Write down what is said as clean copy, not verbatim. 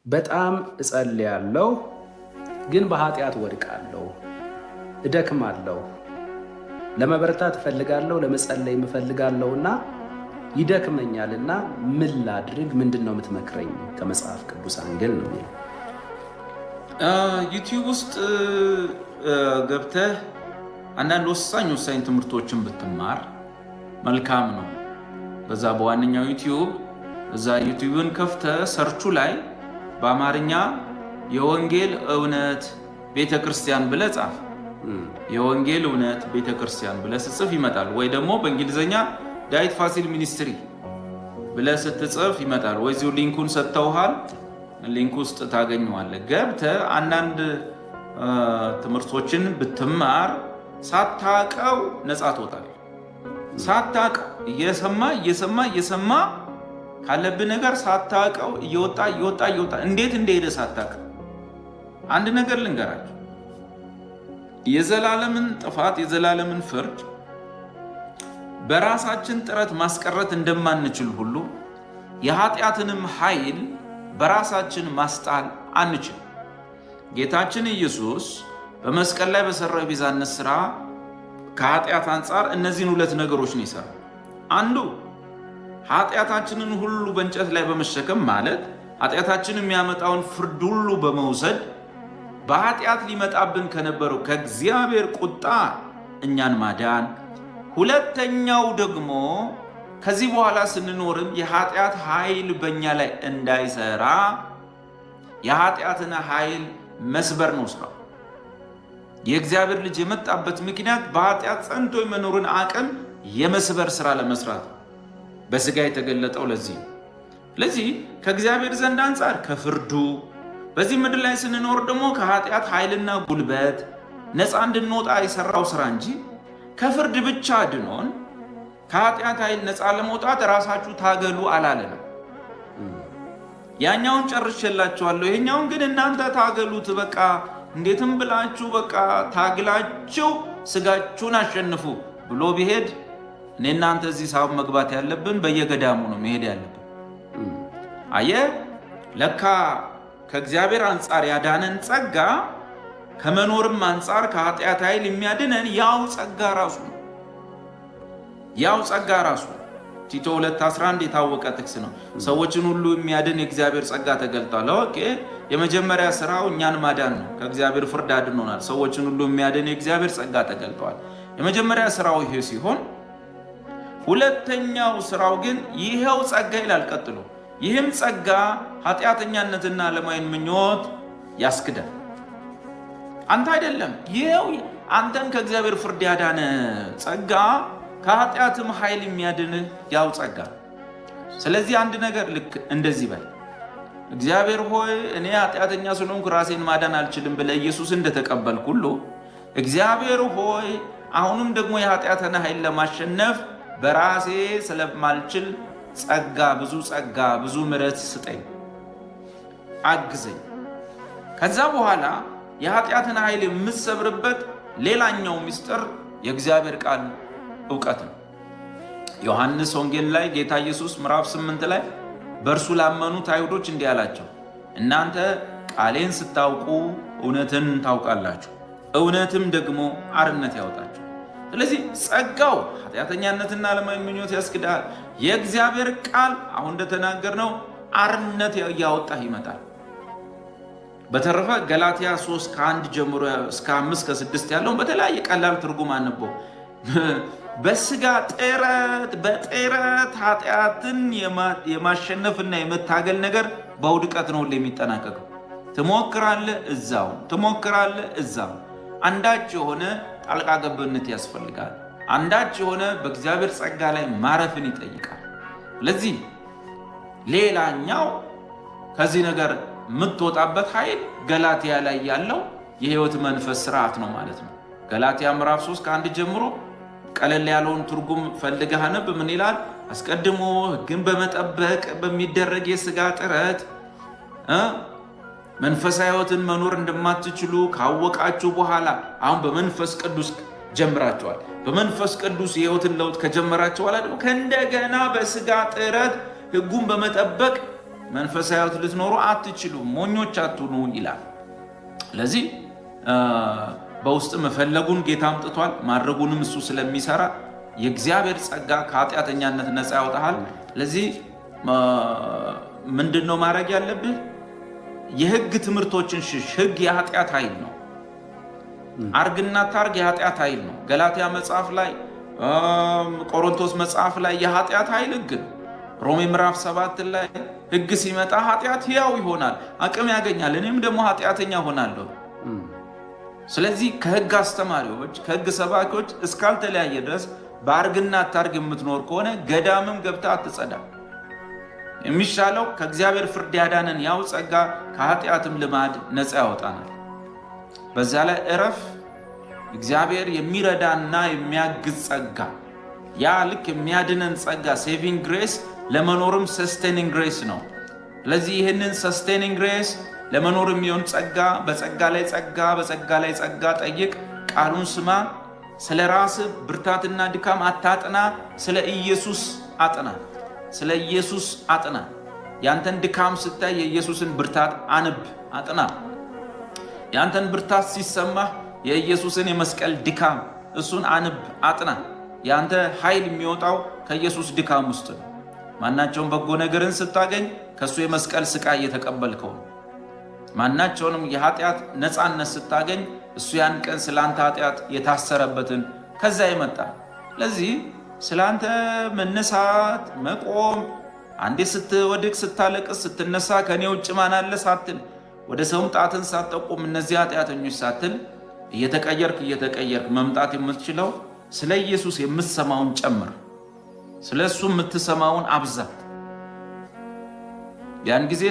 በጣም እጸልያለሁ፣ ግን በኃጢአት ወድቃለሁ፣ እደክማለሁ። ለመበርታት እፈልጋለሁ፣ ለመጸለይ እፈልጋለሁና ይደክመኛልና ምን ላድርግ? ምንድን ነው የምትመክረኝ? ከመጽሐፍ ቅዱስ አንግል ነው። ዩቲዩብ ውስጥ ገብተህ አንዳንድ ወሳኝ ትምህርቶችን ብትማር መልካም ነው። በዛ በዋነኛው ዩቲዩብ እዛ ዩቲዩብን ከፍተህ ሰርቹ ላይ በአማርኛ የወንጌል እውነት ቤተክርስቲያን ብለህ ጻፍ። የወንጌል እውነት ቤተክርስቲያን ብለህ ስትጽፍ ይመጣል። ወይ ደግሞ በእንግሊዘኛ ዳዊት ፋሲል ሚኒስትሪ ብለህ ስትጽፍ ይመጣል። ወይ እዚሁ ሊንኩን ሰጥተውሃል፣ ሊንክ ውስጥ ታገኘዋለህ። ገብተህ አንዳንድ ትምህርቶችን ብትማር ሳታውቀው ነፃ ትወጣለህ። ሳታውቀው እየሰማ ካለብህ ነገር ሳታውቀው እየወጣ እንዴት እንደሄደ ሳታውቀው። አንድ ነገር ልንገራችሁ፣ የዘላለምን ጥፋት የዘላለምን ፍርድ በራሳችን ጥረት ማስቀረት እንደማንችል ሁሉ የኃጢአትንም ኃይል በራሳችን ማስጣል አንችል። ጌታችን ኢየሱስ በመስቀል ላይ በሰራው የቤዛነት ሥራ ከኃጢአት አንጻር እነዚህን ሁለት ነገሮች ነው የሰራው። አንዱ ኃጢአታችንን ሁሉ በእንጨት ላይ በመሸከም ማለት ኃጢአታችን የሚያመጣውን ፍርድ ሁሉ በመውሰድ በኃጢአት ሊመጣብን ከነበረው ከእግዚአብሔር ቁጣ እኛን ማዳን። ሁለተኛው ደግሞ ከዚህ በኋላ ስንኖርም የኃጢአት ኃይል በእኛ ላይ እንዳይሰራ የኃጢአትን ኃይል መስበር ነው ስራው። የእግዚአብሔር ልጅ የመጣበት ምክንያት በኃጢአት ጸንቶ የመኖርን አቅም የመስበር ስራ ለመስራት በስጋ የተገለጠው ለዚህ ነው። ስለዚህ ከእግዚአብሔር ዘንድ አንጻር ከፍርዱ፣ በዚህ ምድር ላይ ስንኖር ደግሞ ከኃጢአት ኃይልና ጉልበት ነፃ እንድንወጣ የሰራው ስራ እንጂ ከፍርድ ብቻ ድኖን ከኃጢአት ኃይል ነፃ ለመውጣት ራሳችሁ ታገሉ አላለንም። ያኛውን ጨርሼላችኋለሁ፣ ይሄኛውን ግን እናንተ ታገሉት። በቃ እንዴትም ብላችሁ በቃ ታግላችሁ ስጋችሁን አሸንፉ ብሎ ቢሄድ እኔ እናንተ እዚህ ሳብ መግባት ያለብን በየገዳሙ ነው መሄድ ያለብን። አየህ፣ ለካ ከእግዚአብሔር አንጻር ያዳነን ጸጋ ከመኖርም አንጻር ከኃጢአት ኃይል የሚያድነን ያው ጸጋ ራሱ ነው። ያው ጸጋ ራሱ ቲቶ 2:11 የታወቀ ጥቅስ ነው። ሰዎችን ሁሉ የሚያድን የእግዚአብሔር ጸጋ ተገልጧል። ኦኬ፣ የመጀመሪያ ስራው እኛን ማዳን ነው። ከእግዚአብሔር ፍርድ አድኖናል። ሰዎችን ሁሉ የሚያድን የእግዚአብሔር ጸጋ ተገልጧል። የመጀመሪያ ስራው ይሄ ሲሆን፣ ሁለተኛው ስራው ግን ይሄው ጸጋ ይላል ቀጥሎ። ይህም ጸጋ ኃጢአተኛነትና ዓለማዊን ምኞት ያስክዳል። አንተ አይደለም፣ ይሄው አንተን ከእግዚአብሔር ፍርድ ያዳነ ጸጋ ከኃጢአትም ኃይል የሚያድንህ ያው ጸጋ። ስለዚህ አንድ ነገር ልክ እንደዚህ በል፣ እግዚአብሔር ሆይ እኔ ኃጢአተኛ ስለሆንኩ ራሴን ማዳን አልችልም ብለህ ኢየሱስ እንደተቀበልክ ሁሉ እግዚአብሔር ሆይ አሁንም ደግሞ የኃጢአትን ኃይል ለማሸነፍ በራሴ ስለማልችል ጸጋ ብዙ ምሕረት ስጠኝ፣ አግዘኝ። ከዛ በኋላ የኃጢአትን ኃይል የምትሰብርበት ሌላኛው ምስጢር የእግዚአብሔር ቃል እውቀት ነው። ዮሐንስ ወንጌል ላይ ጌታ ኢየሱስ ምዕራፍ 8 ላይ በእርሱ ላመኑት አይሁዶች እንዲህ አላቸው፣ እናንተ ቃሌን ስታውቁ እውነትን ታውቃላችሁ፣ እውነትም ደግሞ አርነት ያወጣችሁ። ስለዚህ ጸጋው ኃጢአተኛነትና ዓለማዊ ምኞት ያስክዳል። የእግዚአብሔር ቃል አሁን እንደተናገርነው አርነት ያወጣህ ይመጣል። በተረፈ ገላትያ 3 ከ1 ጀምሮ እስከ 5 ከ6 ያለውን በተለያየ ቀላል ትርጉም አንበው። በስጋ በጥረት ኃጢአትን የማሸነፍና የመታገል ነገር በውድቀት ነው የሚጠናቀቀው። ትሞክራለህ እዛው። አንዳች የሆነ ጣልቃ ገብነት ያስፈልጋል። አንዳች የሆነ በእግዚአብሔር ጸጋ ላይ ማረፍን ይጠይቃል። ስለዚህ ሌላኛው ከዚህ ነገር የምትወጣበት ኃይል ገላትያ ላይ ያለው የሕይወት መንፈስ ስርዓት ነው ማለት ነው። ገላትያ ምዕራፍ 3 ከ1 ጀምሮ ቀለል ያለውን ትርጉም ፈልገህ አነብ። ምን ይላል? አስቀድሞ ሕግን በመጠበቅ በሚደረግ የሥጋ ጥረት መንፈሳዊ ሕይወትን መኖር እንደማትችሉ ካወቃችሁ በኋላ አሁን በመንፈስ ቅዱስ ጀምራችኋል። በመንፈስ ቅዱስ የሕይወትን ለውጥ ከጀመራችሁ በኋላ ደግሞ ከእንደገና በሥጋ ጥረት ሕጉን በመጠበቅ መንፈሳዊ ሕይወት ልትኖሩ አትችሉም፣ ሞኞች አትሁኑ ይላል። ስለዚህ በውስጥ መፈለጉን ጌታ አምጥቷል፣ ማድረጉንም እሱ ስለሚሰራ የእግዚአብሔር ጸጋ ከኃጢአተኛነት ነፃ ያወጣሃል። ለዚህ ምንድነው ማድረግ ያለብህ? የህግ ትምህርቶችን ሽሽ። ህግ የኃጢአት ኃይል ነው። አርግና ታርግ የኃጢአት ኃይል ነው። ገላትያ መጽሐፍ ላይ፣ ቆሮንቶስ መጽሐፍ ላይ የኃጢአት ኃይል ህግ ነው። ሮሜ ምዕራፍ 7 ላይ ህግ ሲመጣ ኃጢአት ሕያው ይሆናል፣ አቅም ያገኛል፣ እኔም ደግሞ ኃጢአተኛ ሆናለሁ። ስለዚህ ከህግ አስተማሪዎች ከህግ ሰባኪዎች እስካልተለያየ ድረስ በአርግና ታርግ የምትኖር ከሆነ ገዳምም ገብታ አትጸዳ። የሚሻለው ከእግዚአብሔር ፍርድ ያዳነን ያው ጸጋ ከኃጢአትም ልማድ ነፃ ያወጣናል። በዛ ላይ እረፍ እግዚአብሔር የሚረዳና የሚያግዝ ጸጋ፣ ያ ልክ የሚያድነን ጸጋ ሴቪንግ ግሬስ ለመኖርም ሰስቴኒንግ ግሬስ ነው። ስለዚህ ይህንን ሰስቴኒንግ ግሬስ ለመኖር የሚሆን ጸጋ፣ በጸጋ ላይ ጸጋ፣ በጸጋ ላይ ጸጋ ጠይቅ። ቃሉን ስማ። ስለ ራስህ ብርታትና ድካም አታጥና፣ ስለ ኢየሱስ አጥና። ስለ ኢየሱስ አጥና። ያንተን ድካም ስታይ የኢየሱስን ብርታት አንብ፣ አጥና። ያንተን ብርታት ሲሰማህ የኢየሱስን የመስቀል ድካም እሱን አንብ፣ አጥና። ያንተ ኃይል የሚወጣው ከኢየሱስ ድካም ውስጥ ነው። ማናቸውም በጎ ነገርን ስታገኝ ከእሱ የመስቀል ስቃይ እየተቀበልከው ነው። ማናቸውንም የኃጢአት ነፃነት ስታገኝ እሱ ያን ቀን ስላንተ ኃጢአት የታሰረበትን ከዛ ይመጣ። ለዚህ ስላንተ መነሳት መቆም፣ አንዴ ስትወድቅ ስታለቅስ ስትነሳ ከኔ ውጭ ማን አለ ሳትል፣ ወደ ሰውም ጣትን ሳትጠቁም እነዚህ ኃጢአተኞች ሳትል እየተቀየርክ መምጣት የምትችለው ስለ ኢየሱስ የምትሰማውን ጨምር፣ ስለ እሱ የምትሰማውን አብዛት። ያን ጊዜ